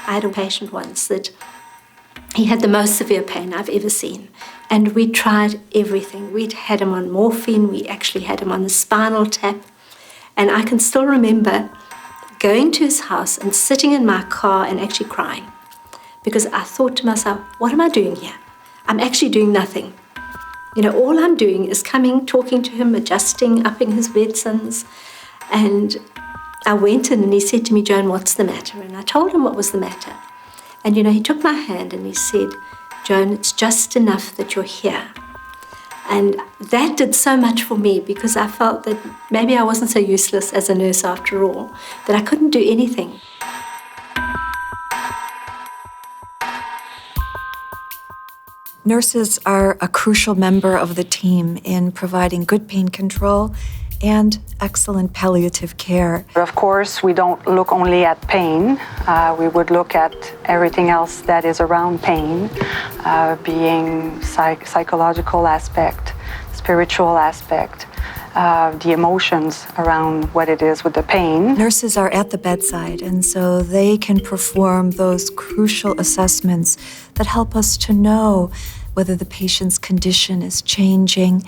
I had a patient once that he had the most severe pain I've ever seen. And we tried everything. We'd had him on morphine. We actually had him on the spinal tap. And I can still remember going to his house and sitting in my car and actually crying. Because I thought to myself, what am I doing here? I'm actually doing nothing. All I'm doing is coming, talking to him, adjusting, upping his medicines. And I went in and he said to me, Joan, what's the matter? And I told him what was the matter. And, he took my hand and he said, Joan, it's just enough that you're here. And that did so much for me because I felt that maybe I wasn't so useless as a nurse after all, that I couldn't do anything. Nurses are a crucial member of the team in providing good pain control and excellent palliative care. Of course, we don't look only at pain. We would look at everything else that is around pain, being psychological aspect, spiritual aspect, the emotions around what it is with the pain. Nurses are at the bedside, and so they can perform those crucial assessments that help us to know whether the patient's condition is changing.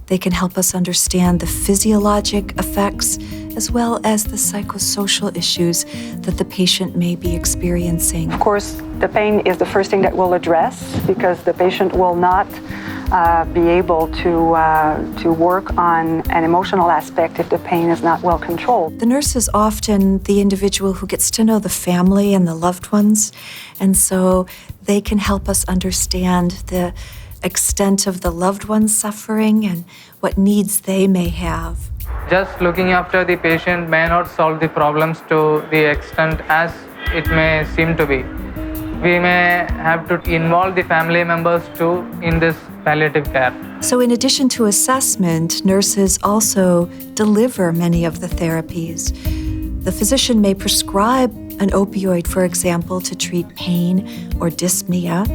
They can help us understand the physiologic effects as well as the psychosocial issues that the patient may be experiencing. Of course, the pain is the first thing that we'll address because the patient will not be able to work on an emotional aspect if the pain is not well controlled. The nurse is often the individual who gets to know the family and the loved ones, and so they can help us understand the extent of the loved one's suffering and what needs they may have. Just looking after the patient may not solve the problems to the extent as it may seem to be. We may have to involve the family members too in this palliative care. So in addition to assessment, nurses also deliver many of the therapies. The physician may prescribe an opioid, for example, to treat pain or dyspnea,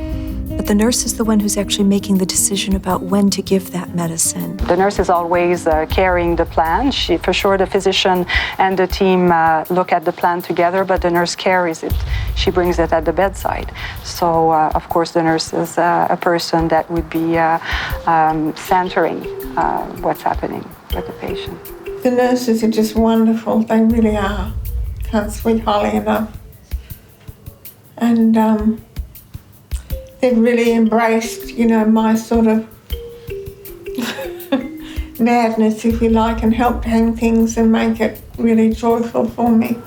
but the nurse is the one who's actually making the decision about when to give that medicine. The nurse is always carrying the plan. For sure, the physician and the team look at the plan together, but the nurse carries it. She brings it at the bedside. So, of course, the nurse is a person that would be centering what's happening with the patient. The nurses are just wonderful. They really are. Can't speak highly enough. And they've really embraced, my sort of madness, if you like, and helped hang things and make it really joyful for me.